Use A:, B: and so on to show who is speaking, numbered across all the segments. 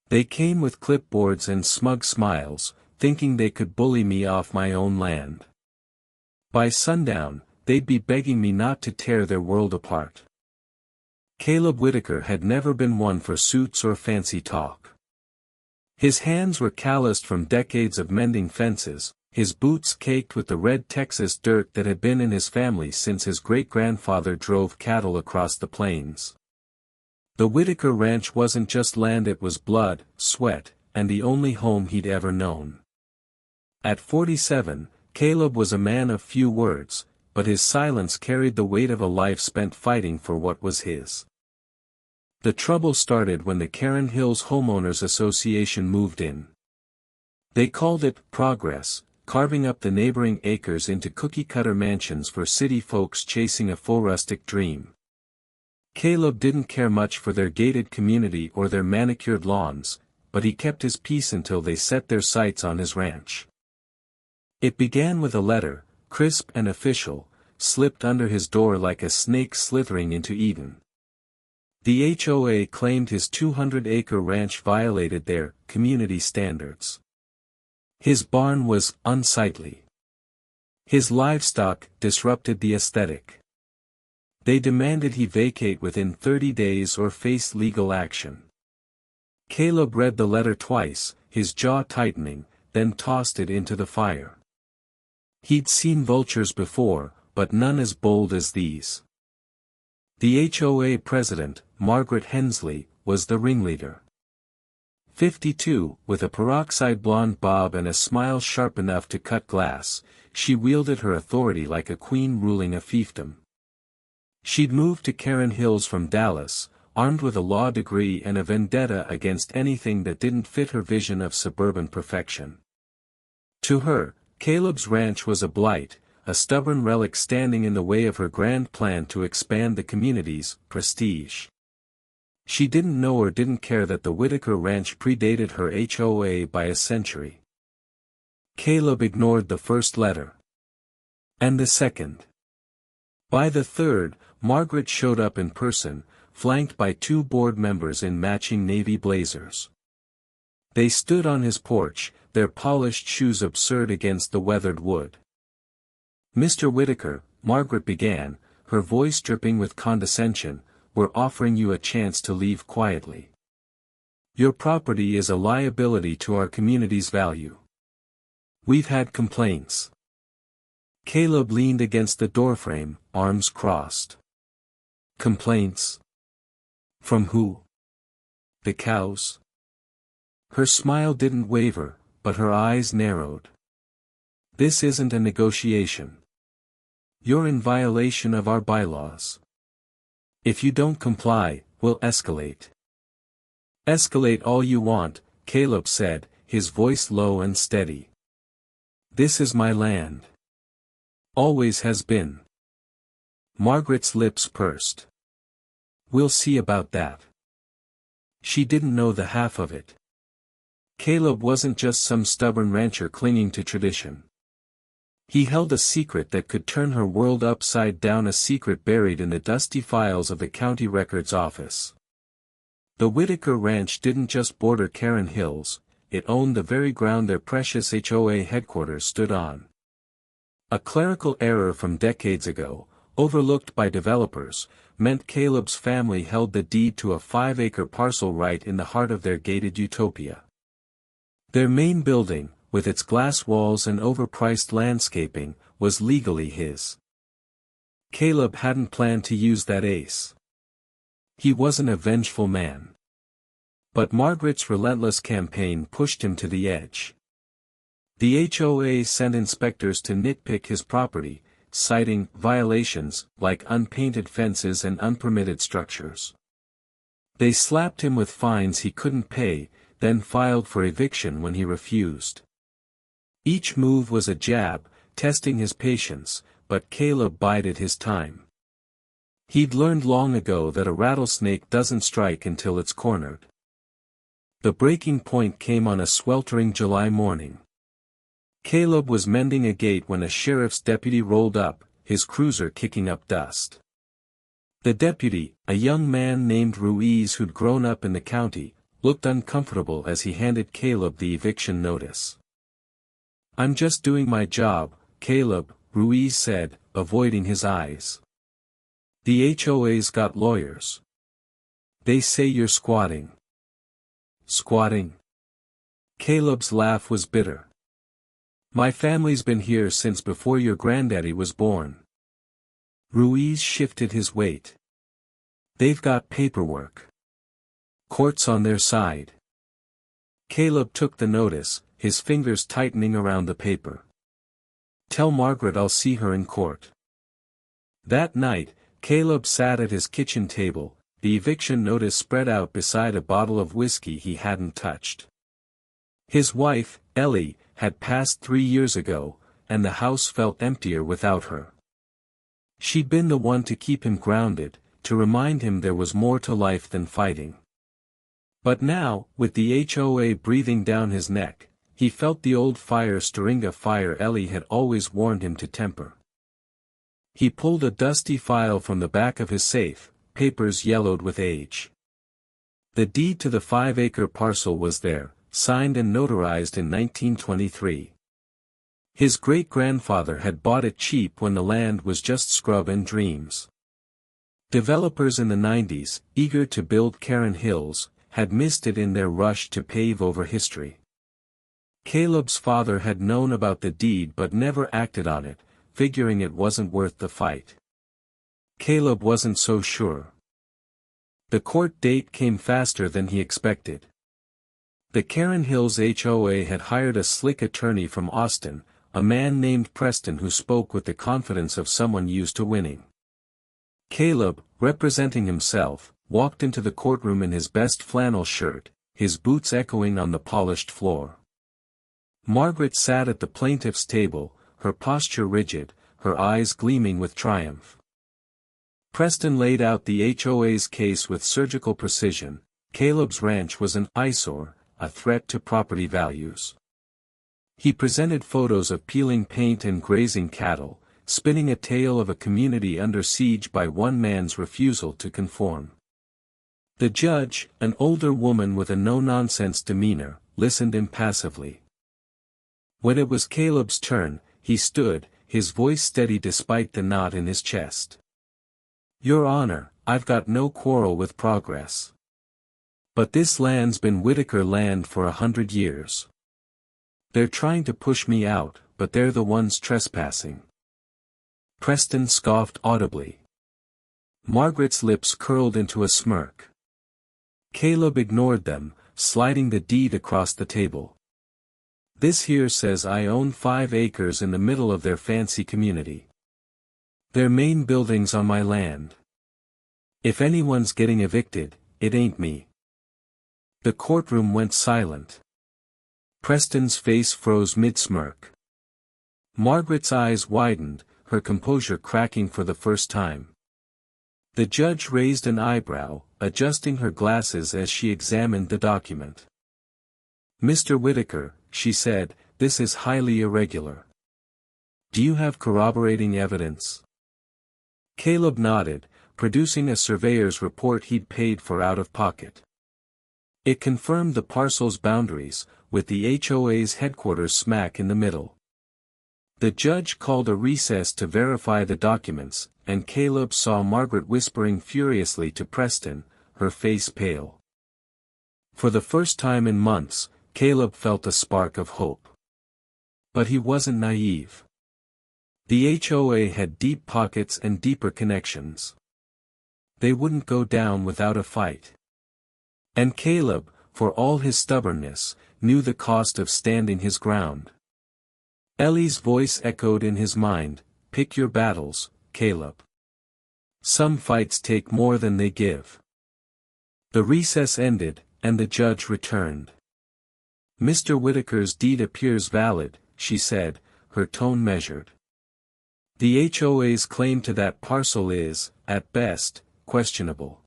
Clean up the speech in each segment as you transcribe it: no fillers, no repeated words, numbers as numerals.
A: They came with clipboards and smug smiles, thinking they could bully me off my own land. By sundown, they'd be begging me not to tear their world apart. Caleb Whitaker had never been one for suits or fancy talk. His hands were calloused from decades of mending fences, his boots caked with the red Texas dirt that had been in his family since his great-grandfather drove cattle across the plains. The Whitaker Ranch wasn't just land, it was blood, sweat, and the only home he'd ever known. At 47, Caleb was a man of few words, but his silence carried the weight of a life spent fighting for what was his. The trouble started when the Karen Hills Homeowners Association moved in. They called it Progress, carving up the neighboring acres into cookie-cutter mansions for city folks chasing a full rustic dream. Caleb didn't care much for their gated community or their manicured lawns, but he kept his peace until they set their sights on his ranch. It began with a letter, crisp and official, slipped under his door like a snake slithering into Eden. The HOA claimed his 200-acre ranch violated their community standards. His barn was unsightly. His livestock disrupted the aesthetic. They demanded he vacate within 30 days or face legal action. Caleb read the letter twice, his jaw tightening, then tossed it into the fire. He'd seen vultures before, but none as bold as these. The HOA president, Margaret Hensley, was the ringleader. 52, with a peroxide blonde bob and a smile sharp enough to cut glass, she wielded her authority like a queen ruling a fiefdom. She'd moved to Karen Hills from Dallas, armed with a law degree and a vendetta against anything that didn't fit her vision of suburban perfection. To her, Caleb's ranch was a blight, a stubborn relic standing in the way of her grand plan to expand the community's prestige. She didn't know or didn't care that the Whitaker Ranch predated her HOA by a century. Caleb ignored the first letter. And the second. By the third, Margaret showed up in person, flanked by two board members in matching navy blazers. They stood on his porch, their polished shoes absurd against the weathered wood. "Mr. Whitaker," Margaret began, her voice dripping with condescension, "we're offering you a chance to leave quietly. Your property is a liability to our community's value. We've had complaints." Caleb leaned against the doorframe, arms crossed. "Complaints? From who? The cows?" Her smile didn't waver, but her eyes narrowed. "This isn't a negotiation. You're in violation of our bylaws. If you don't comply, we'll escalate." "Escalate all you want," Caleb said, his voice low and steady. "This is my land. Always has been." Margaret's lips pursed. "We'll see about that." She didn't know the half of it. Caleb wasn't just some stubborn rancher clinging to tradition. He held a secret that could turn her world upside down, a secret buried in the dusty files of the county records office. The Whitaker Ranch didn't just border Karen Hills, it owned the very ground their precious HOA headquarters stood on. A clerical error from decades ago, overlooked by developers, meant Caleb's family held the deed to a 5-acre parcel right in the heart of their gated utopia. Their main building, with its glass walls and overpriced landscaping, was legally his. Caleb hadn't planned to use that ace. He wasn't a vengeful man. But Margaret's relentless campaign pushed him to the edge. The HOA sent inspectors to nitpick his property, citing violations like unpainted fences and unpermitted structures. They slapped him with fines he couldn't pay, then filed for eviction when he refused. Each move was a jab, testing his patience, but Caleb bided his time. He'd learned long ago that a rattlesnake doesn't strike until it's cornered. The breaking point came on a sweltering July morning. Caleb was mending a gate when a sheriff's deputy rolled up, his cruiser kicking up dust. The deputy, a young man named Ruiz who'd grown up in the county, looked uncomfortable as he handed Caleb the eviction notice. "I'm just doing my job, Caleb," Ruiz said, avoiding his eyes. "The HOA's got lawyers. They say you're squatting." "Squatting?" Caleb's laugh was bitter. "My family's been here since before your granddaddy was born." Ruiz shifted his weight. "They've got paperwork. Court's on their side." Caleb took the notice, his fingers tightening around the paper. "Tell Margaret I'll see her in court." That night, Caleb sat at his kitchen table, the eviction notice spread out beside a bottle of whiskey he hadn't touched. His wife, Ellie, had passed 3 years ago, and the house felt emptier without her. She'd been the one to keep him grounded, to remind him there was more to life than fighting. But now, with the HOA breathing down his neck, he felt the old fire stirring a fire Ellie had always warned him to temper. He pulled a dusty file from the back of his safe, papers yellowed with age. The deed to the 5-acre parcel was there, signed and notarized in 1923. His great-grandfather had bought it cheap when the land was just scrub and dreams. Developers in the 90s, eager to build Karen Hills, had missed it in their rush to pave over history. Caleb's father had known about the deed but never acted on it, figuring it wasn't worth the fight. Caleb wasn't so sure. The court date came faster than he expected. The Karen Hills HOA had hired a slick attorney from Austin, a man named Preston who spoke with the confidence of someone used to winning. Caleb, representing himself, walked into the courtroom in his best flannel shirt, his boots echoing on the polished floor. Margaret sat at the plaintiff's table, her posture rigid, her eyes gleaming with triumph. Preston laid out the HOA's case with surgical precision. Caleb's ranch was an eyesore, a threat to property values. He presented photos of peeling paint and grazing cattle, spinning a tale of a community under siege by one man's refusal to conform. The judge, an older woman with a no-nonsense demeanor, listened impassively. When it was Caleb's turn, he stood, his voice steady despite the knot in his chest. "Your Honor, I've got no quarrel with progress. But this land's been Whitaker land for 100 years. They're trying to push me out, but they're the ones trespassing." Preston scoffed audibly. Margaret's lips curled into a smirk. Caleb ignored them, sliding the deed across the table. "This here says I own 5 acres in the middle of their fancy community. Their main building's on my land. If anyone's getting evicted, it ain't me." The courtroom went silent. Preston's face froze mid-smirk. Margaret's eyes widened, her composure cracking for the first time. The judge raised an eyebrow, adjusting her glasses as she examined the document. "Mr. Whitaker," she said, "this is highly irregular. Do you have corroborating evidence?" Caleb nodded, producing a surveyor's report he'd paid for out of pocket. It confirmed the parcel's boundaries, with the HOA's headquarters smack in the middle. The judge called a recess to verify the documents, and Caleb saw Margaret whispering furiously to Preston, her face pale. For the first time in months, Caleb felt a spark of hope. But he wasn't naive. The HOA had deep pockets and deeper connections. They wouldn't go down without a fight. And Caleb, for all his stubbornness, knew the cost of standing his ground. Ellie's voice echoed in his mind, "Pick your battles, Caleb. Some fights take more than they give." The recess ended, and the judge returned. "Mr. Whitaker's deed appears valid," she said, her tone measured. "The HOA's claim to that parcel is, at best, questionable.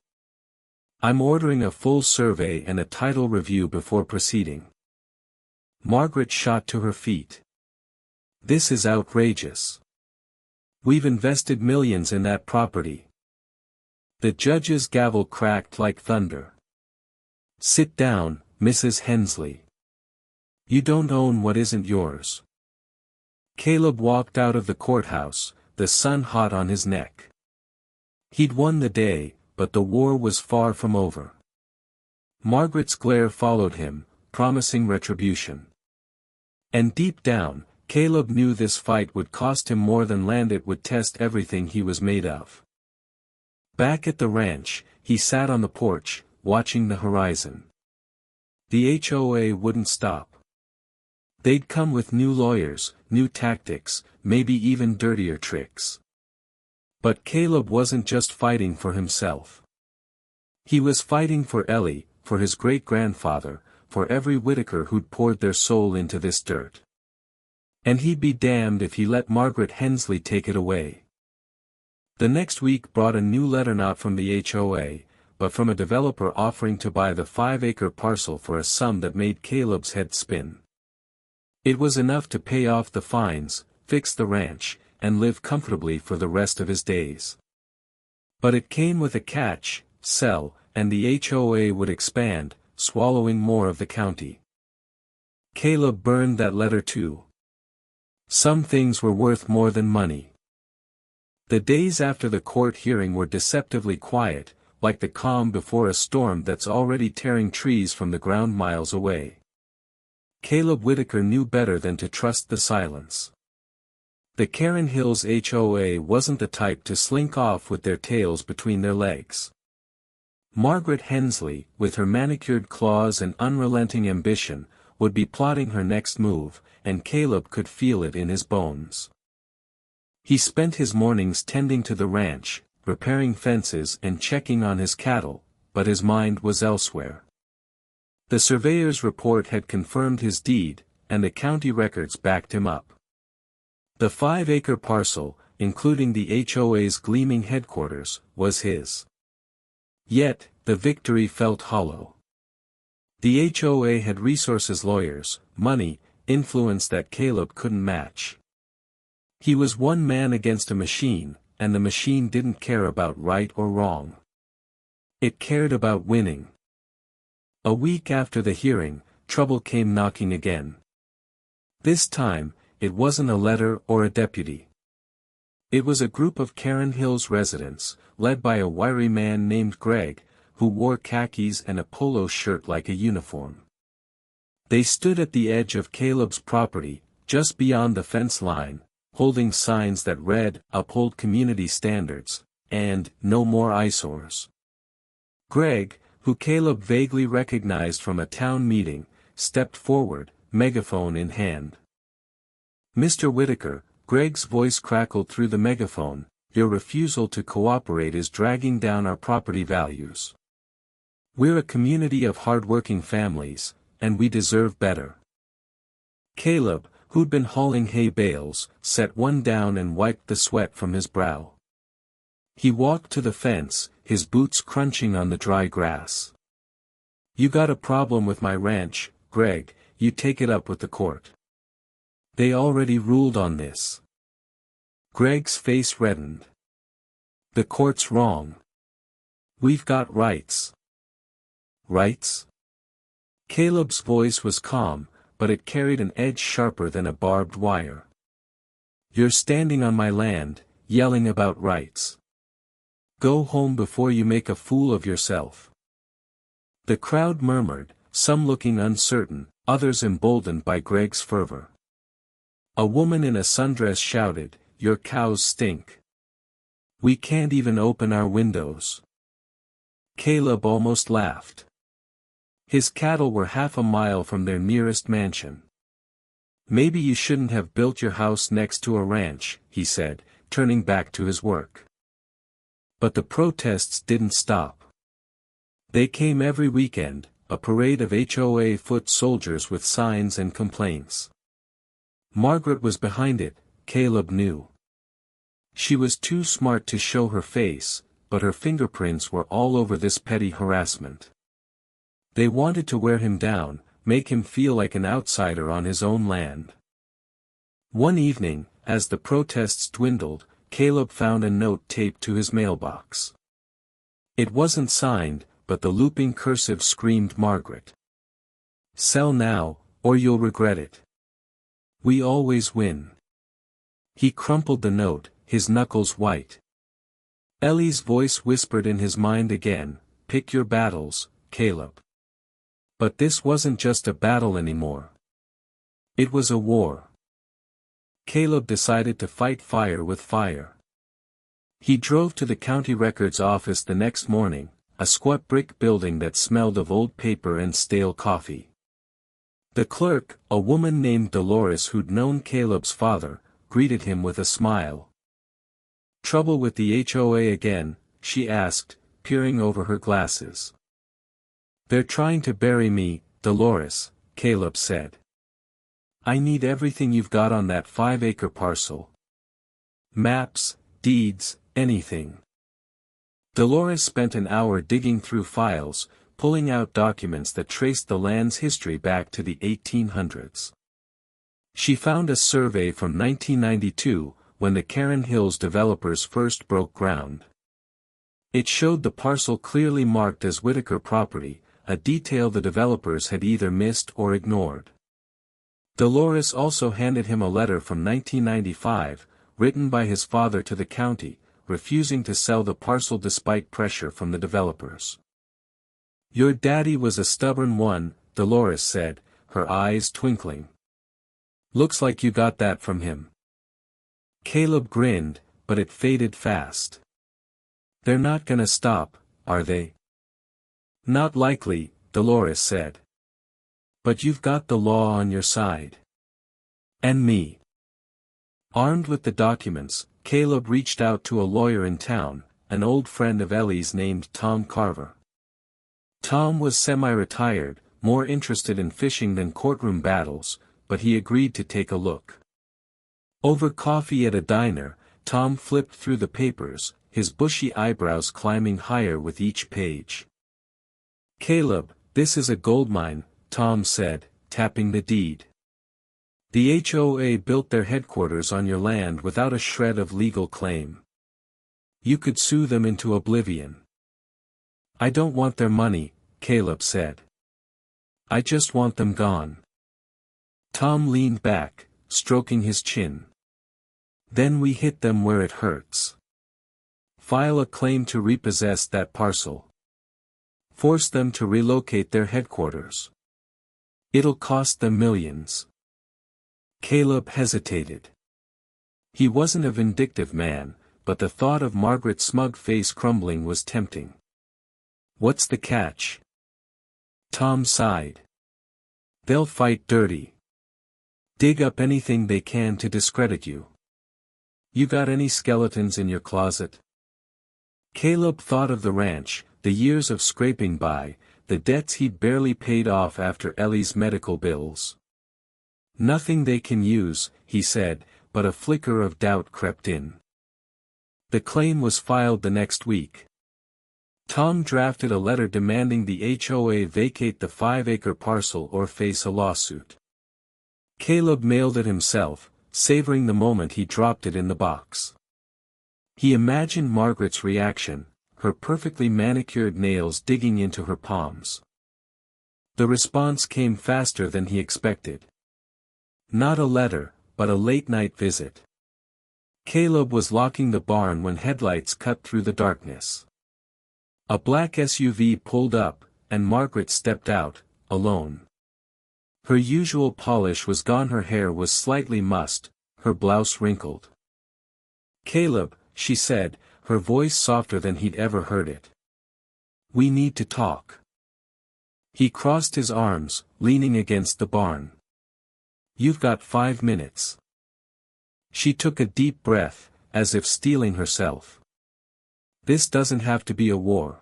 A: I'm ordering a full survey and a title review before proceeding." Margaret shot to her feet. "This is outrageous. We've invested millions in that property." The judge's gavel cracked like thunder. Sit down, Mrs. Hensley. You don't own what isn't yours. Caleb walked out of the courthouse, the sun hot on his neck. He'd won the day, but the war was far from over. Margaret's glare followed him, promising retribution. And deep down, Caleb knew this fight would cost him more than land. It would test everything he was made of. Back at the ranch, he sat on the porch, watching the horizon. The HOA wouldn't stop. They'd come with new lawyers, new tactics, maybe even dirtier tricks. But Caleb wasn't just fighting for himself. He was fighting for Ellie, for his great-grandfather, for every Whittaker who'd poured their soul into this dirt. And he'd be damned if he let Margaret Hensley take it away. The next week brought a new letter, not from the HOA, but from a developer offering to buy the 5-acre parcel for a sum that made Caleb's head spin. It was enough to pay off the fines, fix the ranch, and live comfortably for the rest of his days. But it came with a catch: sell, and the HOA would expand, swallowing more of the county. Caleb burned that letter too. Some things were worth more than money. The days after the court hearing were deceptively quiet, like the calm before a storm that's already tearing trees from the ground miles away. Caleb Whittaker knew better than to trust the silence. The Karen Hills HOA wasn't the type to slink off with their tails between their legs. Margaret Hensley, with her manicured claws and unrelenting ambition, would be plotting her next move, and Caleb could feel it in his bones. He spent his mornings tending to the ranch, repairing fences and checking on his cattle, but his mind was elsewhere. The surveyor's report had confirmed his deed, and the county records backed him up. The 5-acre parcel, including the HOA's gleaming headquarters, was his. Yet, the victory felt hollow. The HOA had resources, lawyers, money, influence that Caleb couldn't match. He was one man against a machine, and the machine didn't care about right or wrong. It cared about winning. A week after the hearing, trouble came knocking again. This time, it wasn't a letter or a deputy. It was a group of Karen Hills residents, led by a wiry man named Greg, who wore khakis and a polo shirt like a uniform. They stood at the edge of Caleb's property, just beyond the fence line, holding signs that read, "Uphold community standards," and "No more eyesores." Greg, who Caleb vaguely recognized from a town meeting, stepped forward, megaphone in hand. "Mr. Whittaker," Greg's voice crackled through the megaphone, "your refusal to cooperate is dragging down our property values. We're a community of hard-working families, and we deserve better." Caleb, who'd been hauling hay bales, set one down and wiped the sweat from his brow. He walked to the fence, his boots crunching on the dry grass. "You got a problem with my ranch, Greg, you take it up with the court. They already ruled on this." Greg's face reddened. "The court's wrong. We've got rights." "Rights?" Caleb's voice was calm, but it carried an edge sharper than a barbed wire. "You're standing on my land, yelling about rights. Go home before you make a fool of yourself." The crowd murmured, some looking uncertain, others emboldened by Greg's fervor. A woman in a sundress shouted, "Your cows stink. We can't even open our windows." Caleb almost laughed. His cattle were half a mile from their nearest mansion. "Maybe you shouldn't have built your house next to a ranch," he said, turning back to his work. But the protests didn't stop. They came every weekend, a parade of HOA foot soldiers with signs and complaints. Margaret was behind it, Caleb knew. She was too smart to show her face, but her fingerprints were all over this petty harassment. They wanted to wear him down, make him feel like an outsider on his own land. One evening, as the protests dwindled, Caleb found a note taped to his mailbox. It wasn't signed, but the looping cursive screamed Margaret. Sell now, or you'll regret it. We always win. He crumpled the note, his knuckles white. Ellie's voice whispered in his mind again, pick your battles, Caleb. But this wasn't just a battle anymore. It was a war. Caleb decided to fight fire with fire. He drove to the county records office the next morning, a squat brick building that smelled of old paper and stale coffee. The clerk, a woman named Dolores who'd known Caleb's father, greeted him with a smile. Trouble with the HOA again, she asked, peering over her glasses. They're trying to bury me, Dolores, Caleb said. I need everything you've got on that 5-acre parcel. Maps, deeds, anything. Dolores spent an hour digging through files, pulling out documents that traced the land's history back to the 1800s. She found a survey from 1992, when the Karen Hills developers first broke ground. It showed the parcel clearly marked as Whitaker property, a detail the developers had either missed or ignored. Dolores also handed him a letter from 1995, written by his father to the county, refusing to sell the parcel despite pressure from the developers. Your daddy was a stubborn one, Dolores said, her eyes twinkling. Looks like you got that from him. Caleb grinned, but it faded fast. They're not gonna stop, are they? Not likely, Dolores said. But you've got the law on your side. And me. Armed with the documents, Caleb reached out to a lawyer in town, an old friend of Ellie's named Tom Carver. Tom was semi-retired, more interested in fishing than courtroom battles, but he agreed to take a look. Over coffee at a diner, Tom flipped through the papers, his bushy eyebrows climbing higher with each page. Caleb, this is a goldmine, Tom said, tapping the deed. The HOA built their headquarters on your land without a shred of legal claim. You could sue them into oblivion. I don't want their money, Caleb said. I just want them gone. Tom leaned back, stroking his chin. Then we hit them where it hurts. File a claim to repossess that parcel. Force them to relocate their headquarters. It'll cost them millions. Caleb hesitated. He wasn't a vindictive man, but the thought of Margaret's smug face crumbling was tempting. What's the catch? Tom sighed. They'll fight dirty. Dig up anything they can to discredit you. You got any skeletons in your closet? Caleb thought of the ranch, the years of scraping by, the debts he'd barely paid off after Ellie's medical bills. Nothing they can use, he said, but a flicker of doubt crept in. The claim was filed the next week. Tom drafted a letter demanding the HOA vacate the 5-acre parcel or face a lawsuit. Caleb mailed it himself, savoring the moment he dropped it in the box. He imagined Margaret's reaction, her perfectly manicured nails digging into her palms. The response came faster than he expected. Not a letter, but a late-night visit. Caleb was locking the barn when headlights cut through the darkness. A black SUV pulled up, and Margaret stepped out, alone. Her usual polish was gone, her hair was slightly mussed, her blouse wrinkled. Caleb, she said, her voice softer than he'd ever heard it. We need to talk. He crossed his arms, leaning against the barn. You've got 5 minutes. She took a deep breath, as if steeling herself. This doesn't have to be a war.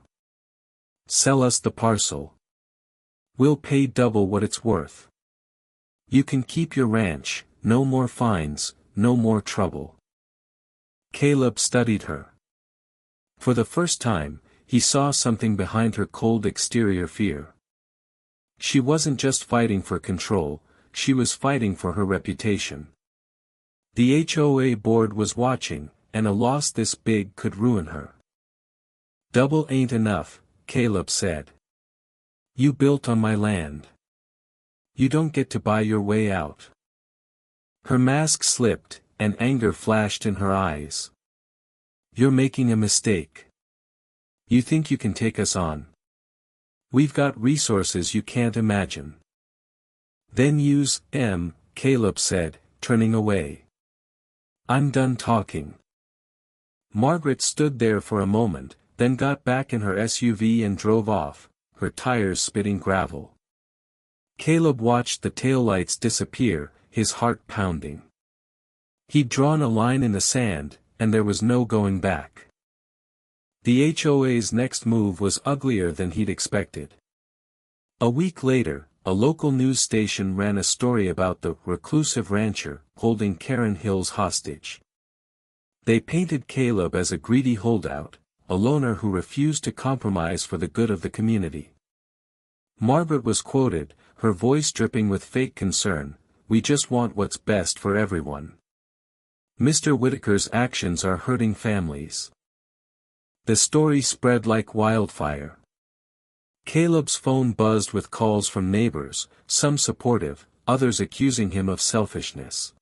A: Sell us the parcel. We'll pay double what it's worth. You can keep your ranch, no more fines, no more trouble. Caleb studied her. For the first time, he saw something behind her cold exterior fear. She wasn't just fighting for control, she was fighting for her reputation. The HOA board was watching, and a loss this big could ruin her. Double ain't enough, Caleb said. You built on my land. You don't get to buy your way out. Her mask slipped, and anger flashed in her eyes. You're making a mistake. You think you can take us on? We've got resources you can't imagine. Then use them, Caleb said, turning away. I'm done talking. Margaret stood there for a moment, then got back in her SUV and drove off, her tires spitting gravel. Caleb watched the taillights disappear, his heart pounding. He'd drawn a line in the sand, and there was no going back. The HOA's next move was uglier than he'd expected. A week later, a local news station ran a story about the reclusive rancher holding Karen Hills hostage. They painted Caleb as a greedy holdout, a loner who refused to compromise for the good of the community. Margaret was quoted, her voice dripping with fake concern, "We just want what's best for everyone. Mr. Whitaker's actions are hurting families." The story spread like wildfire. Caleb's phone buzzed with calls from neighbors, some supportive, others accusing him of selfishness.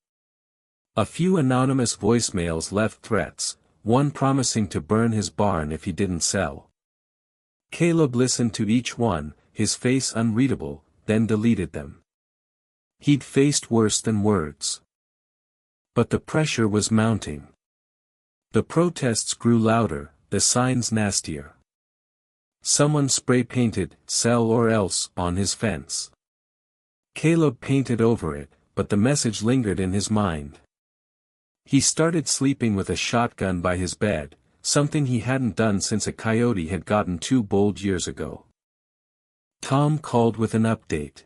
A: A few anonymous voicemails left threats, one promising to burn his barn if he didn't sell. Caleb listened to each one, his face unreadable, then deleted them. He'd faced worse than words. But the pressure was mounting. The protests grew louder, the signs nastier. Someone spray-painted, "Sell or else," on his fence. Caleb painted over it, but the message lingered in his mind. He started sleeping with a shotgun by his bed, something he hadn't done since a coyote had gotten too bold years ago. Tom called with an update.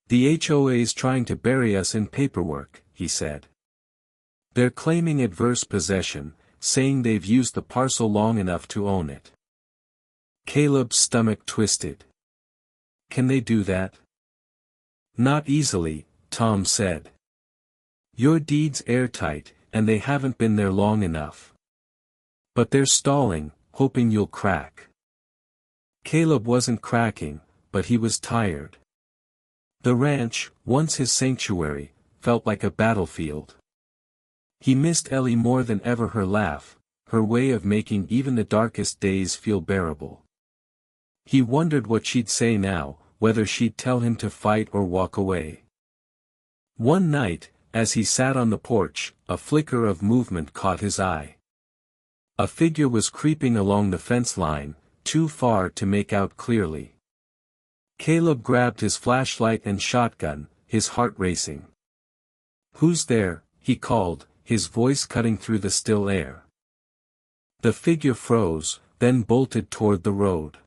A: "The HOA's trying to bury us in paperwork," he said. "They're claiming adverse possession, saying they've used the parcel long enough to own it." Caleb's stomach twisted. "Can they do that?" "Not easily," Tom said. "Your deed's airtight, and they haven't been there long enough. But they're stalling, hoping you'll crack." Caleb wasn't cracking, but he was tired. The ranch, once his sanctuary, felt like a battlefield. He missed Ellie more than ever, her laugh, her way of making even the darkest days feel bearable. He wondered what she'd say now, whether she'd tell him to fight or walk away. One night, as he sat on the porch, a flicker of movement caught his eye. A figure was creeping along the fence line, too far to make out clearly. Caleb grabbed his flashlight and shotgun, his heart racing. "Who's there?" he called, his voice cutting through the still air. The figure froze, then bolted toward the road.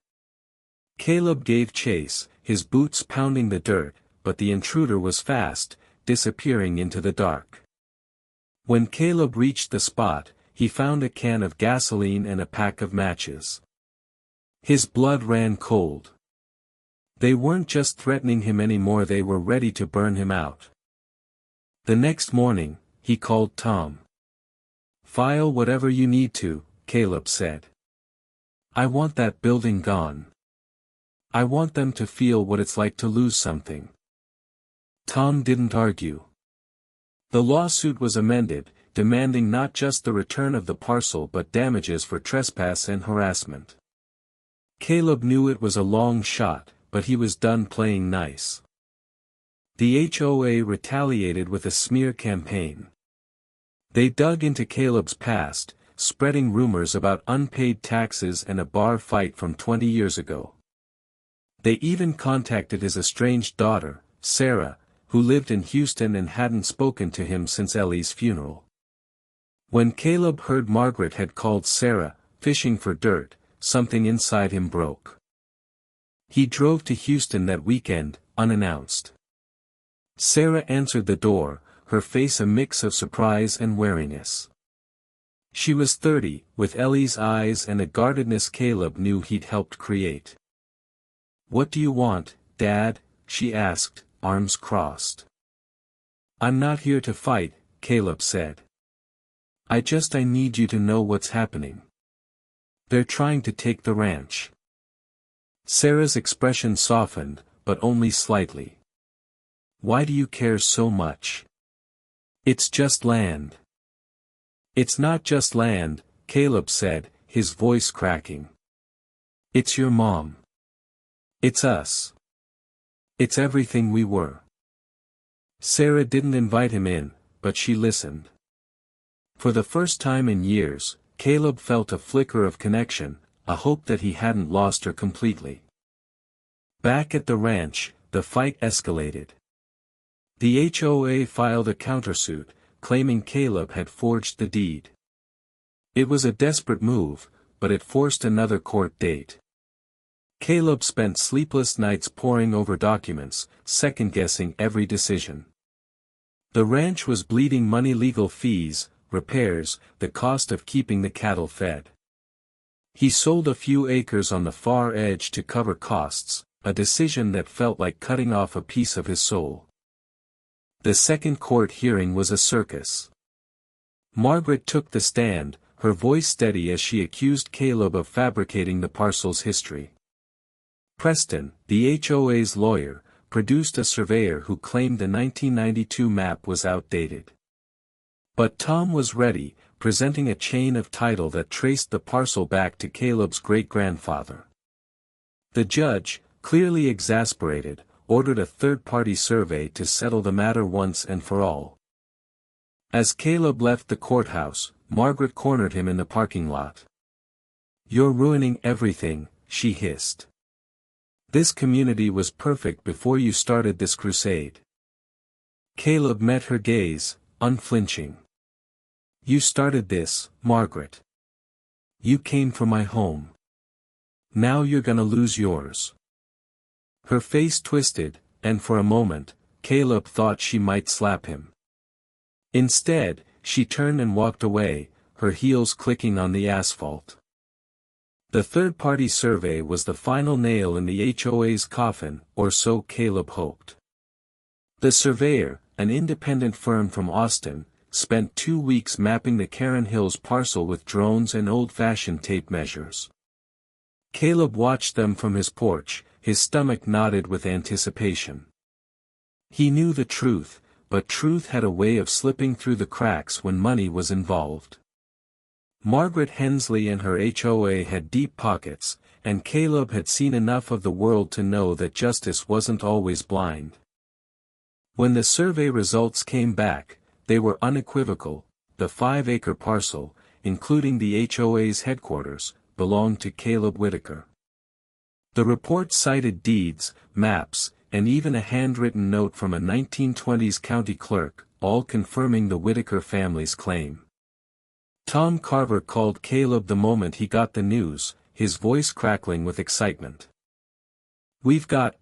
A: Caleb gave chase, his boots pounding the dirt, but the intruder was fast, disappearing into the dark. When Caleb reached the spot, he found a can of gasoline and a pack of matches. His blood ran cold. They weren't just threatening him anymore, they were ready to burn him out. The next morning, he called Tom. "File whatever you need to," Caleb said. "I want that building gone. I want them to feel what it's like to lose something." Tom didn't argue. The lawsuit was amended, demanding not just the return of the parcel but damages for trespass and harassment. Caleb knew it was a long shot, but he was done playing nice. The HOA retaliated with a smear campaign. They dug into Caleb's past, spreading rumors about unpaid taxes and a bar fight from 20 years ago. They even contacted his estranged daughter, Sarah, who lived in Houston and hadn't spoken to him since Ellie's funeral. When Caleb heard Margaret had called Sarah, fishing for dirt, something inside him broke. He drove to Houston that weekend, unannounced. Sarah answered the door, her face a mix of surprise and wariness. She was 30, with Ellie's eyes and a guardedness Caleb knew he'd helped create. "What do you want, Dad?" she asked, arms crossed. "I'm not here to fight," Caleb said. I need you to know what's happening. They're trying to take the ranch. Sarah's expression softened, but only slightly. Why do you care so much? It's just land. It's not just land, Caleb said, his voice cracking. It's your mom. It's us. It's everything we were. Sarah didn't invite him in, but she listened. For the first time in years, Caleb felt a flicker of connection, a hope that he hadn't lost her completely. Back at the ranch, the fight escalated. The HOA filed a countersuit, claiming Caleb had forged the deed. It was a desperate move, but it forced another court date. Caleb spent sleepless nights poring over documents, second-guessing every decision. The ranch was bleeding money: legal fees, repairs, the cost of keeping the cattle fed. He sold a few acres on the far edge to cover costs, a decision that felt like cutting off a piece of his soul. The second court hearing was a circus. Margaret took the stand, her voice steady as she accused Caleb of fabricating the parcel's history. Preston, the HOA's lawyer, produced a surveyor who claimed the 1992 map was outdated. But Tom was ready, presenting a chain of title that traced the parcel back to Caleb's great-grandfather. The judge, clearly exasperated, ordered a third-party survey to settle the matter once and for all. As Caleb left the courthouse, Margaret cornered him in the parking lot. "You're ruining everything," she hissed. "This community was perfect before you started this crusade." Caleb met her gaze, unflinching. "You started this, Margaret. You came for my home. Now you're gonna lose yours." Her face twisted, and for a moment, Caleb thought she might slap him. Instead, she turned and walked away, her heels clicking on the asphalt. The third-party survey was the final nail in the HOA's coffin, or so Caleb hoped. The surveyor, an independent firm from Austin, spent 2 weeks mapping the Karen Hills parcel with drones and old-fashioned tape measures. Caleb watched them from his porch, his stomach knotted with anticipation. He knew the truth, but truth had a way of slipping through the cracks when money was involved. Margaret Hensley and her HOA had deep pockets, and Caleb had seen enough of the world to know that justice wasn't always blind. When the survey results came back, they were unequivocal: the 5-acre parcel, including the HOA's headquarters, belonged to Caleb Whitaker. The report cited deeds, maps, and even a handwritten note from a 1920s county clerk, all confirming the Whitaker family's claim. Tom Carver called Caleb the moment he got the news, his voice crackling with excitement. "We've got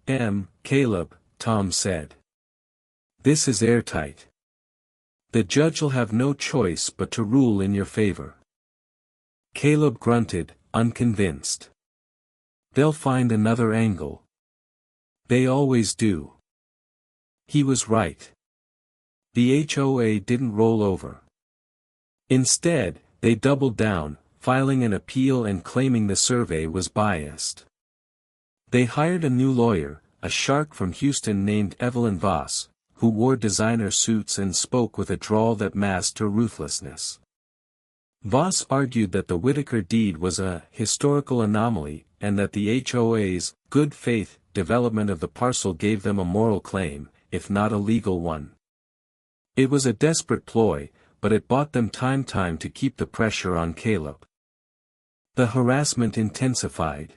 A: Caleb," Tom said. "This is airtight. The judge'll have no choice but to rule in your favor." Caleb grunted, unconvinced. "They'll find another angle. They always do." He was right. The HOA didn't roll over. Instead, they doubled down, filing an appeal and claiming the survey was biased. They hired a new lawyer, a shark from Houston named Evelyn Voss, who wore designer suits and spoke with a drawl that masked her ruthlessness. Voss argued that the Whitaker deed was a historical anomaly, and that the HOA's good faith development of the parcel gave them a moral claim, if not a legal one. It was a desperate ploy, but it bought them time to keep the pressure on Caleb. The harassment intensified.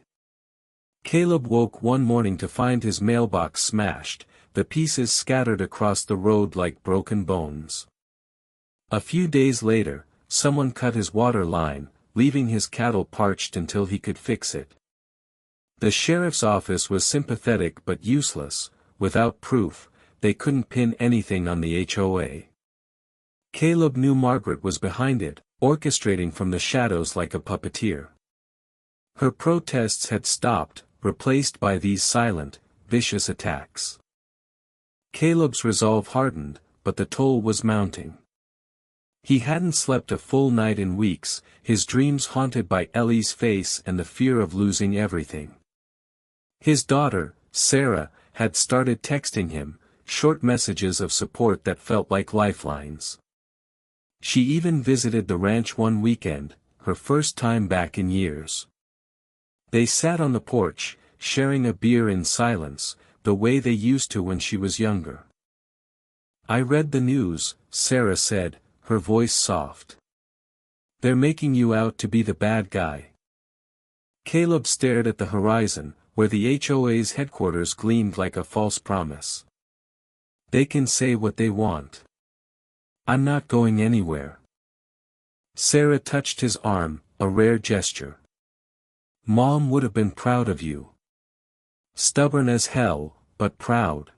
A: Caleb woke one morning to find his mailbox smashed, the pieces scattered across the road like broken bones. A few days later, someone cut his water line, leaving his cattle parched until he could fix it. The sheriff's office was sympathetic but useless. Without proof, they couldn't pin anything on the HOA. Caleb knew Margaret was behind it, orchestrating from the shadows like a puppeteer. Her protests had stopped, replaced by these silent, vicious attacks. Caleb's resolve hardened, but the toll was mounting. He hadn't slept a full night in weeks, his dreams haunted by Ellie's face and the fear of losing everything. His daughter, Sarah, had started texting him, short messages of support that felt like lifelines. She even visited the ranch one weekend, her first time back in years. They sat on the porch, sharing a beer in silence, the way they used to when she was younger. "I read the news," Sarah said, her voice soft. "They're making you out to be the bad guy." Caleb stared at the horizon, where the HOA's headquarters gleamed like a false promise. "They can say what they want. I'm not going anywhere." Sarah touched his arm, a rare gesture. "Mom would have been proud of you. Stubborn as hell, but proud."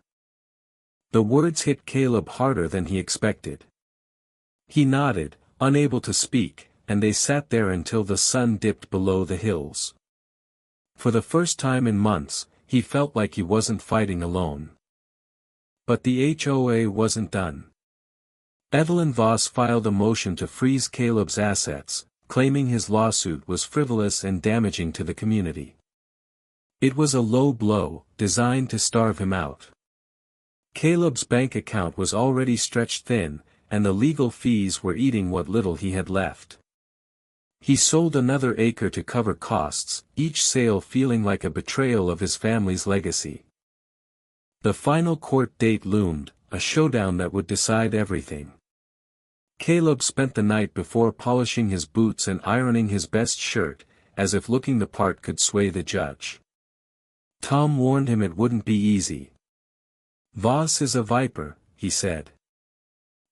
A: The words hit Caleb harder than he expected. He nodded, unable to speak, and they sat there until the sun dipped below the hills. For the first time in months, he felt like he wasn't fighting alone. But the HOA wasn't done. Evelyn Voss filed a motion to freeze Caleb's assets, claiming his lawsuit was frivolous and damaging to the community. It was a low blow, designed to starve him out. Caleb's bank account was already stretched thin, and the legal fees were eating what little he had left. He sold another acre to cover costs, each sale feeling like a betrayal of his family's legacy. The final court date loomed, a showdown that would decide everything. Caleb spent the night before polishing his boots and ironing his best shirt, as if looking the part could sway the judge. Tom warned him it wouldn't be easy. "Voss is a viper," he said.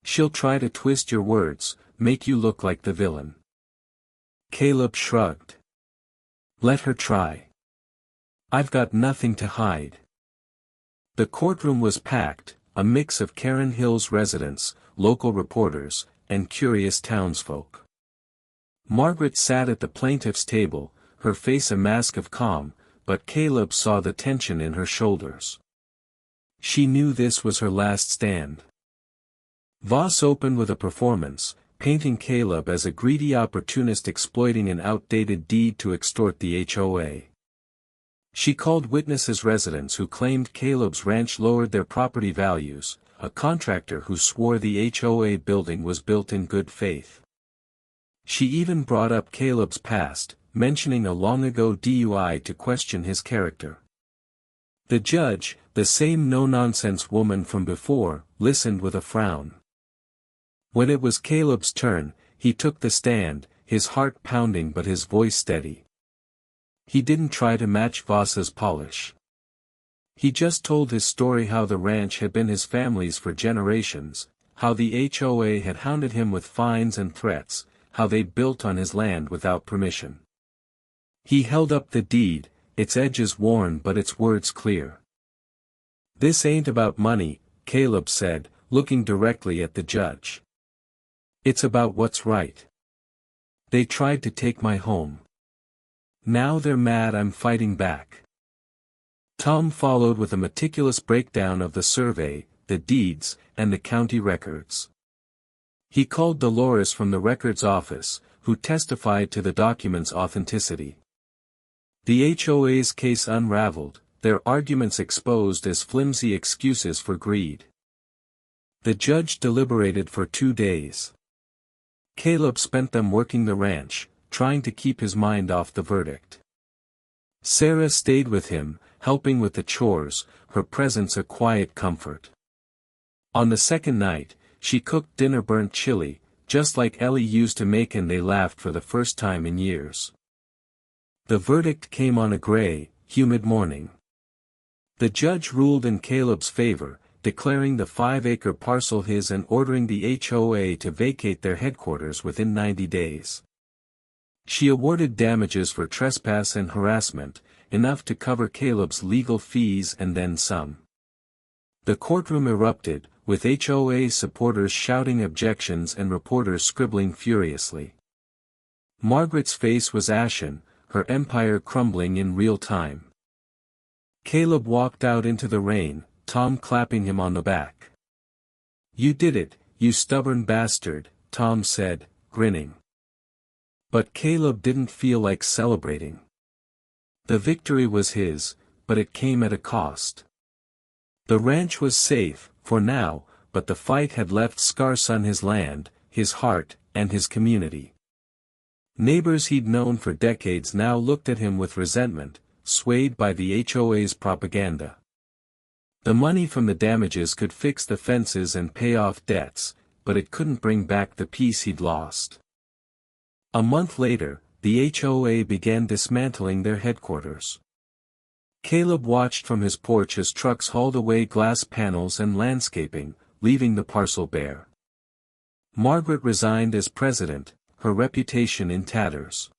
A: "She'll try to twist your words, make you look like the villain." Caleb shrugged. "Let her try. I've got nothing to hide." The courtroom was packed, a mix of Karen Hill's residents, local reporters, and curious townsfolk. Margaret sat at the plaintiff's table, her face a mask of calm, but Caleb saw the tension in her shoulders. She knew this was her last stand. Voss opened with a performance, painting Caleb as a greedy opportunist exploiting an outdated deed to extort the HOA. She called witnesses residents who claimed Caleb's ranch lowered their property values, a contractor who swore the HOA building was built in good faith. She even brought up Caleb's past, mentioning a long-ago DUI to question his character. The judge, the same no-nonsense woman from before, listened with a frown. When it was Caleb's turn, he took the stand, his heart pounding but his voice steady. He didn't try to match Voss's polish. He just told his story, how the ranch had been his family's for generations, how the HOA had hounded him with fines and threats, how they built on his land without permission. He held up the deed, its edges worn but its words clear. "This ain't about money," Caleb said, looking directly at the judge. "It's about what's right. They tried to take my home. Now they're mad I'm fighting back." Tom followed with a meticulous breakdown of the survey, the deeds, and the county records. He called Dolores from the records office, who testified to the document's authenticity. The HOA's case unraveled, their arguments exposed as flimsy excuses for greed. The judge deliberated for 2 days. Caleb spent them working the ranch, trying to keep his mind off the verdict. Sarah stayed with him, helping with the chores, her presence a quiet comfort. On the second night, she cooked dinner burnt chili, just like Ellie used to make, and they laughed for the first time in years. The verdict came on a gray, humid morning. The judge ruled in Caleb's favor, declaring the 5-acre parcel his and ordering the HOA to vacate their headquarters within 90 days. She awarded damages for trespass and harassment, enough to cover Caleb's legal fees and then some. The courtroom erupted, with HOA supporters shouting objections and reporters scribbling furiously. Margaret's face was ashen, her empire crumbling in real time. Caleb walked out into the rain, Tom clapping him on the back. "You did it, you stubborn bastard," Tom said, grinning. But Caleb didn't feel like celebrating. The victory was his, but it came at a cost. The ranch was safe, for now, but the fight had left scars on his land, his heart, and his community. Neighbors he'd known for decades now looked at him with resentment, swayed by the HOA's propaganda. The money from the damages could fix the fences and pay off debts, but it couldn't bring back the peace he'd lost. A month later, the HOA began dismantling their headquarters. Caleb watched from his porch as trucks hauled away glass panels and landscaping, leaving the parcel bare. Margaret resigned as president, her reputation in tatters.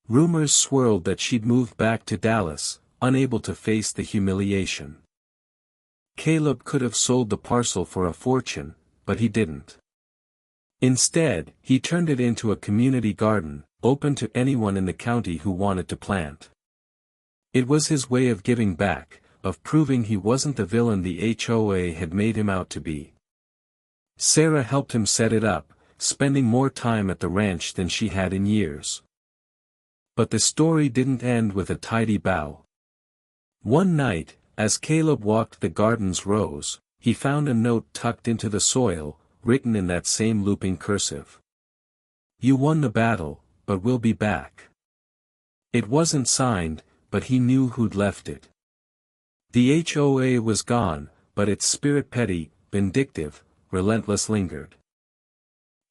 A: Rumors swirled that she'd moved back to Dallas, unable to face the humiliation. Caleb could have sold the parcel for a fortune, but he didn't. Instead, he turned it into a community garden, open to anyone in the county who wanted to plant. It was his way of giving back, of proving he wasn't the villain the HOA had made him out to be. Sarah helped him set it up, spending more time at the ranch than she had in years. But the story didn't end with a tidy bow. One night, as Caleb walked the garden's rows, he found a note tucked into the soil, written in that same looping cursive. "You won the battle, but we'll be back." It wasn't signed, but he knew who'd left it. The HOA was gone, but its spirit, petty, vindictive, relentless, lingered.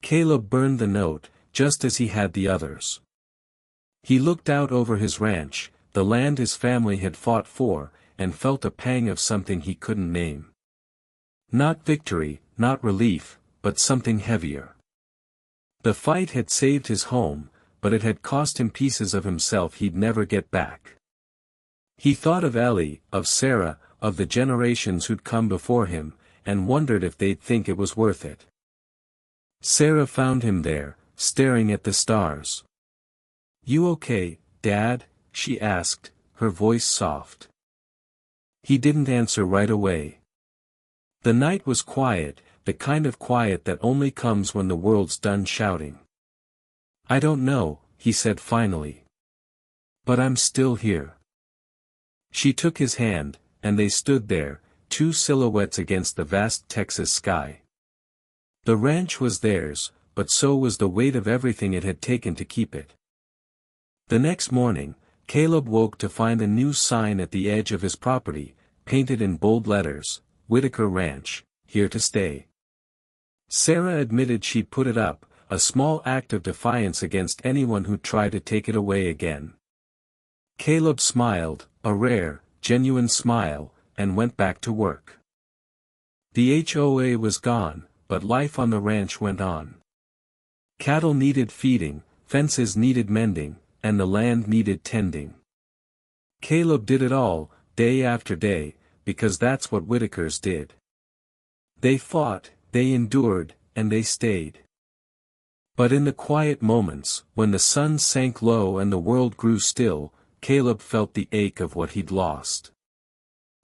A: Caleb burned the note, just as he had the others. He looked out over his ranch, the land his family had fought for, and felt a pang of something he couldn't name. Not victory, not relief, but something heavier. The fight had saved his home, but it had cost him pieces of himself he'd never get back. He thought of Ellie, of Sarah, of the generations who'd come before him, and wondered if they'd think it was worth it. Sarah found him there, staring at the stars. "You okay, Dad?" she asked, her voice soft. He didn't answer right away. The night was quiet, the kind of quiet that only comes when the world's done shouting. "I don't know," he said finally. "But I'm still here." She took his hand, and they stood there, two silhouettes against the vast Texas sky. The ranch was theirs, but so was the weight of everything it had taken to keep it. The next morning, Caleb woke to find a new sign at the edge of his property, painted in bold letters, "Whitaker Ranch, here to stay." Sarah admitted she'd put it up, a small act of defiance against anyone who tried to take it away again. Caleb smiled, a rare, genuine smile, and went back to work. The HOA was gone, but life on the ranch went on. Cattle needed feeding, fences needed mending, and the land needed tending. Caleb did it all, day after day, because that's what Whitakers did. They fought, they endured, and they stayed. But in the quiet moments, when the sun sank low and the world grew still, Caleb felt the ache of what he'd lost.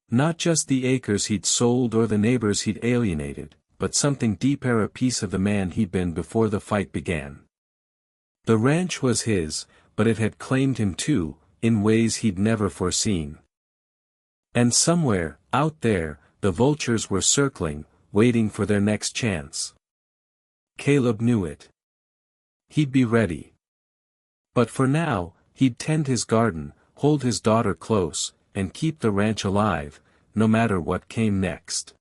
A: Not just the acres he'd sold or the neighbors he'd alienated, but something deeper, a piece of the man he'd been before the fight began. The ranch was his, but it had claimed him too, in ways he'd never foreseen. And somewhere, out there, the vultures were circling, waiting for their next chance. Caleb knew it. He'd be ready. But for now, he'd tend his garden, hold his daughter close, and keep the ranch alive, no matter what came next.